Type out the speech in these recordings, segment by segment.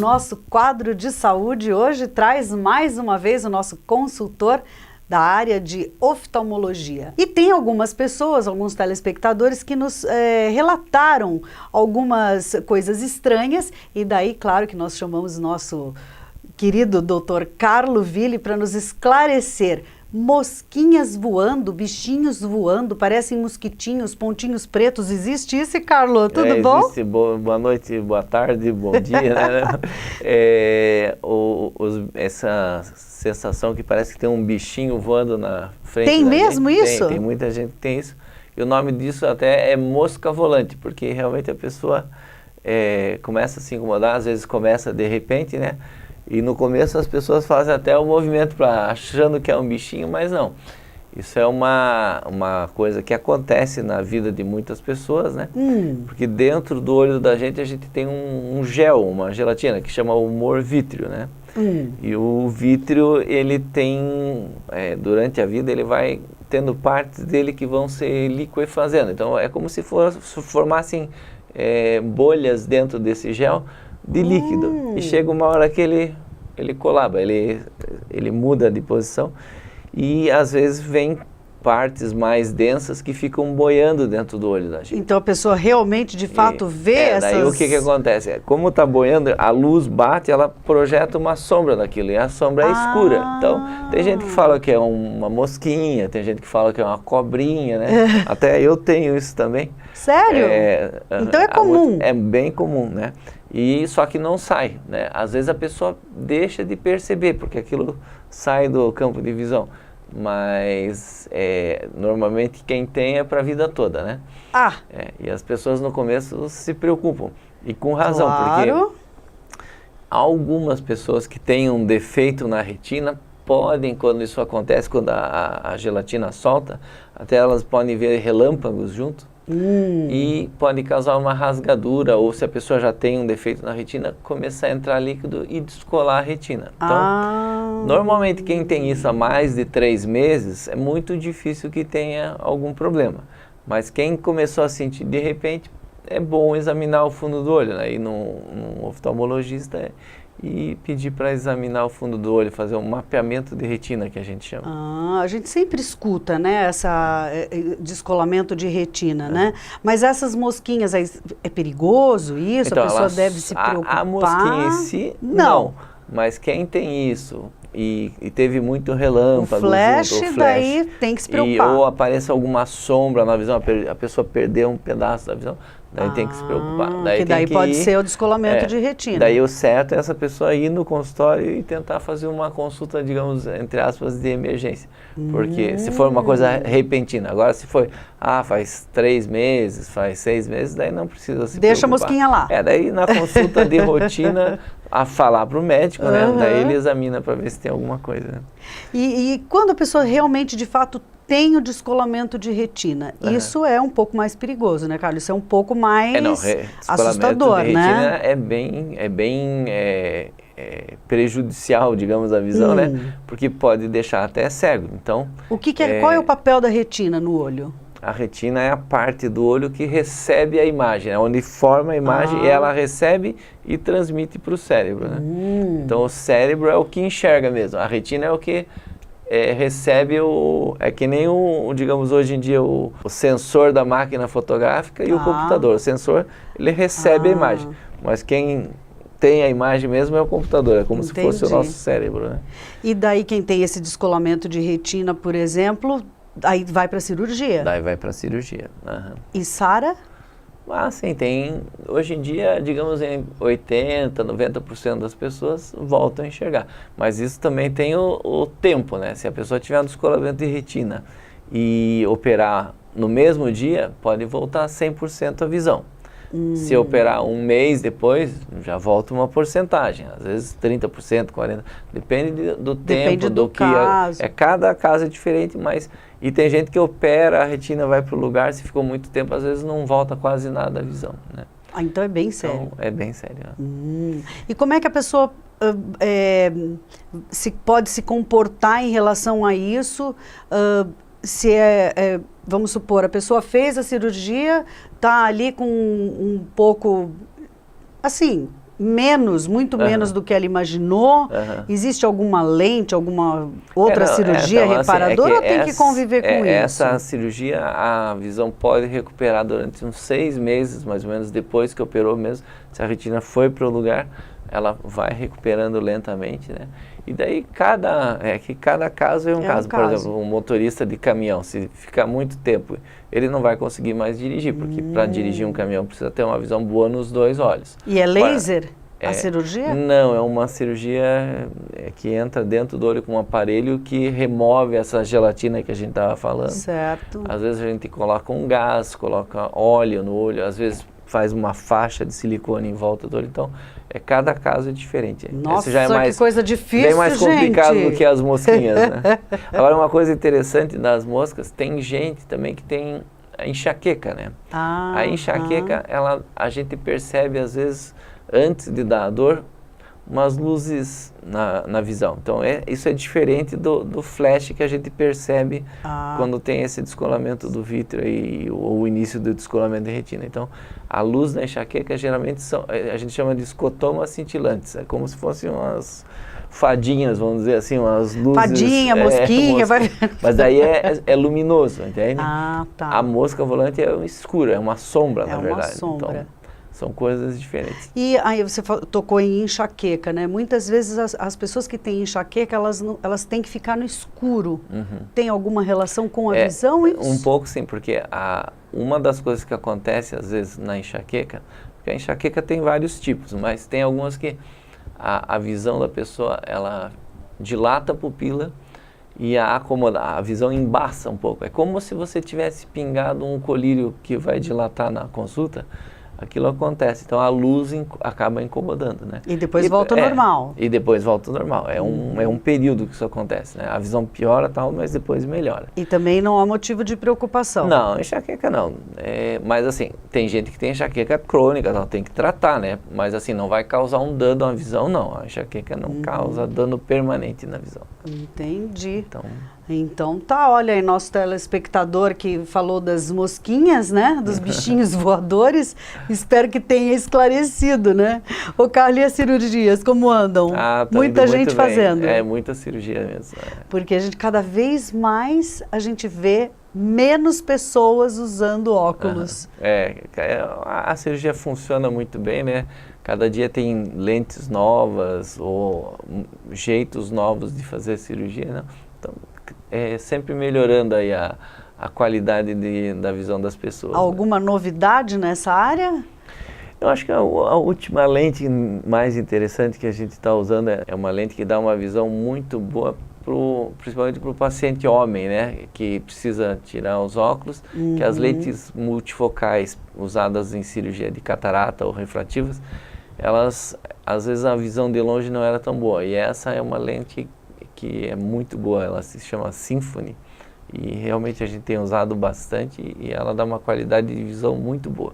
nosso quadro de saúde hoje traz mais uma vez o nosso consultor da área de oftalmologia. E tem algumas pessoas, alguns telespectadores que nos relataram algumas coisas estranhas e daí, claro, que nós chamamos o nosso querido doutor Carlo Willi para nos esclarecer. Mosquinhas voando, bichinhos voando, parecem mosquitinhos, pontinhos pretos. Existe isso, Carlo? Tudo bom? Existe. Boa noite, boa tarde, bom dia. Né? Essa sensação que parece que tem um bichinho voando na frente. Tem mesmo gente. isso? Tem muita gente que tem isso. E o nome disso até é mosca volante, porque realmente a pessoa começa a se incomodar, às vezes começa de repente, né? E no começo as pessoas fazem até o movimento achando que é um bichinho, mas não. Isso é uma coisa que acontece na vida de muitas pessoas, né? Porque dentro do olho da gente a gente tem um gel, uma gelatina, que chama humor vítreo, né? E o vítreo, ele tem, durante a vida, ele vai tendo partes dele que vão se liquefazendo. Então é como se formassem bolhas dentro desse gel, de líquido, e chega uma hora que ele colaba, ele muda de posição e às vezes vem partes mais densas que ficam boiando dentro do olho da gente. Então a pessoa realmente, de fato, vê essas... Daí o que acontece? Como está boiando, a luz bate, ela projeta uma sombra daquilo, e a sombra é escura. Então, tem gente que fala que é uma mosquinha, tem gente que fala que é uma cobrinha, né? Até eu tenho isso também. Sério? Então é comum. É bem comum, né? E só que não sai, né? Às vezes a pessoa deixa de perceber, porque aquilo sai do campo de visão. Mas normalmente quem tem é para a vida toda, né? E as pessoas no começo se preocupam. E com razão, claro. porque algumas pessoas que têm um defeito na retina podem, quando isso acontece, quando a gelatina solta, até elas podem ver relâmpagos junto. E pode causar uma rasgadura, ou se a pessoa já tem um defeito na retina, começar a entrar líquido e descolar a retina. Então, normalmente quem tem isso há mais de 3 meses, é muito difícil que tenha algum problema. Mas quem começou a sentir de repente, é bom examinar o fundo do olho, né? Ir num oftalmologista e pedir para examinar o fundo do olho, fazer um mapeamento de retina, que a gente chama. A gente sempre escuta, né, descolamento de retina, né? Mas essas mosquinhas, é perigoso isso? Então, a pessoa deve se preocupar? A mosquinha em si, não. Mas quem tem isso e teve muito relâmpago, o flash, daí tem que se preocupar. Ou aparece alguma sombra na visão, a pessoa perdeu um pedaço da visão, daí tem que se preocupar. Daí pode ser o descolamento de retina. Daí o certo é essa pessoa ir no consultório e tentar fazer uma consulta, digamos, entre aspas, de emergência. Porque se for uma coisa repentina, agora se for, faz 3 meses, faz 6 meses, daí não precisa se Deixa preocupar. A mosquinha lá. Daí na consulta de rotina, a falar para o médico, né? Daí ele examina para ver se tem alguma coisa. Né? E quando a pessoa realmente, de fato, tem o descolamento de retina, isso é um pouco mais perigoso, né, Carlos? Isso é um pouco mais assustador, de né? Retina é bem prejudicial, digamos, à visão, né? Porque pode deixar até cego. Então, qual é o papel da retina no olho? A retina é a parte do olho que recebe a imagem, é onde forma a imagem e ela recebe e transmite para o cérebro, né? Então o cérebro é o que enxerga mesmo, a retina é o que recebe é que nem digamos hoje em dia o sensor da máquina fotográfica e o computador. O sensor, ele recebe a imagem, mas quem tem a imagem mesmo é o computador, é como se fosse o nosso cérebro, né? E daí quem tem esse descolamento de retina, por exemplo, aí vai para a cirurgia? Daí vai para a cirurgia. E sara? Sim, tem. Hoje em dia, digamos, em 80%, 90% das pessoas voltam a enxergar. Mas isso também tem o tempo, né? Se a pessoa tiver um descolamento de retina e operar no mesmo dia, pode voltar 100% a visão. Se operar um mês depois, já volta uma porcentagem, às vezes 30%, 40%, depende do tempo, do que caso. Cada caso é diferente, mas e tem gente que opera, a retina vai para o lugar, se ficou muito tempo, às vezes não volta quase nada a visão, né? Então é bem sério. Então, é bem sério. E como é que a pessoa pode se comportar em relação a isso? Vamos supor, a pessoa fez a cirurgia, está ali com um pouco, assim, muito menos do que ela imaginou? Existe alguma lente, alguma outra cirurgia então, reparadora ou tem que conviver com isso? Essa cirurgia, a visão pode recuperar durante uns 6 meses, mais ou menos, depois que operou mesmo. Se a retina foi para o lugar, ela vai recuperando lentamente, né? E daí cada caso é um caso. Por exemplo, um motorista de caminhão, se ficar muito tempo, ele não vai conseguir mais dirigir, porque para dirigir um caminhão precisa ter uma visão boa nos 2 olhos. E é laser a cirurgia? Não, é uma cirurgia que entra dentro do olho com um aparelho que remove essa gelatina que a gente estava falando. Certo. Às vezes a gente coloca um gás, coloca óleo no olho, às vezes faz uma faixa de silicone em volta do olho, então cada caso é diferente. Nossa, já é mais, que coisa difícil, bem mais complicado gente. do que as mosquinhas, né? Agora, uma coisa interessante das moscas, tem gente também que tem a enxaqueca, né? A enxaqueca, a gente percebe às vezes, antes de dar a dor, umas luzes na visão. Então, isso é diferente do flash que a gente percebe quando tem esse descolamento do vítreo ou o início do descolamento de retina. Então, a luz da enxaqueca geralmente a gente chama de escotomas cintilantes. É como se fossem umas fadinhas, vamos dizer assim, umas luzes... Fadinha, mosquinha... Mas daí é luminoso, entende? Tá. A mosca volante é escura, é uma sombra, na verdade. É uma sombra. Então, são coisas diferentes. E aí você tocou em enxaqueca, né? Muitas vezes as pessoas que têm enxaqueca, elas têm que ficar no escuro. Tem alguma relação com a visão? Isso? Um pouco sim, porque uma das coisas que acontece às vezes na enxaqueca, porque a enxaqueca tem vários tipos, mas tem algumas que a visão da pessoa, ela dilata a pupila e a visão embaça um pouco. É como se você tivesse pingado um colírio que vai dilatar na consulta. Aquilo acontece, então a luz acaba incomodando, né? E depois volta ao normal. E depois volta ao normal, é um período que isso acontece, né? A visão piora tal, mas depois melhora. E também não há motivo de preocupação? Não, enxaqueca não, mas assim, tem gente que tem enxaqueca crônica, ela tem que tratar, né? Mas assim, não vai causar um dano à visão, não. A enxaqueca não causa dano permanente na visão. Entendi. Então tá, olha aí, nosso telespectador que falou das mosquinhas, né? Dos bichinhos voadores, espero que tenha esclarecido, né? Ô Carlos, e as cirurgias, como andam? Muita gente fazendo. Muita cirurgia mesmo. Porque cada vez mais a gente vê menos pessoas usando óculos. A cirurgia funciona muito bem, né? Cada dia tem lentes novas ou jeitos novos de fazer cirurgia, né? Então, sempre melhorando aí a qualidade da visão das pessoas. Alguma novidade nessa área? Eu acho que a última lente mais interessante que a gente está usando é uma lente que dá uma visão muito boa, principalmente para o paciente homem, né? Que precisa tirar os óculos, que as lentes multifocais usadas em cirurgia de catarata ou refrativas, elas, às vezes a visão de longe não era tão boa. E essa é uma lente que é muito boa, ela se chama Symfony e realmente a gente tem usado bastante e ela dá uma qualidade de visão muito boa.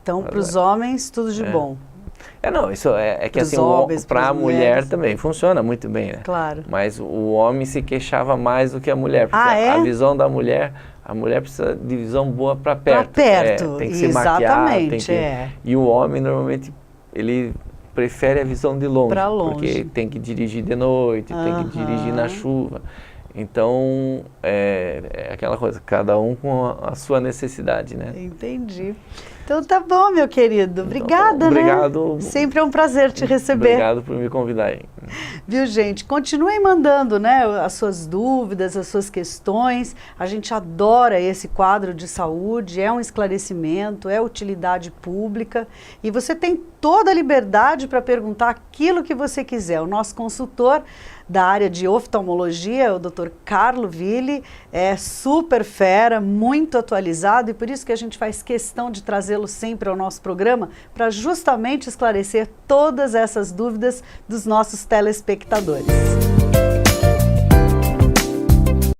Então, para os homens, tudo de bom. Isso é que assim, para a mulher também funciona muito bem, né? Claro. Mas o homem se queixava mais do que a mulher, porque a visão da mulher, a mulher precisa de visão boa para perto. Para perto, tem que se maquiar, exatamente. E o homem, normalmente, ele prefere a visão de longe, pra longe, porque tem que dirigir de noite, tem que dirigir na chuva. Então, é aquela coisa, cada um com a sua necessidade, né? Entendi. Então tá bom, meu querido. Obrigada, obrigado, né? Sempre é um prazer te receber. Obrigado por me convidar aí. Viu, gente? Continuem mandando, né, as suas dúvidas, as suas questões. A gente adora esse quadro de saúde, é um esclarecimento, é utilidade pública. E você tem toda a liberdade para perguntar aquilo que você quiser. O nosso consultor da área de oftalmologia, o Dr. Carlo Ville, é super fera, muito atualizado e por isso que a gente faz questão de trazê-lo sempre ao nosso programa para justamente esclarecer todas essas dúvidas dos nossos telespectadores.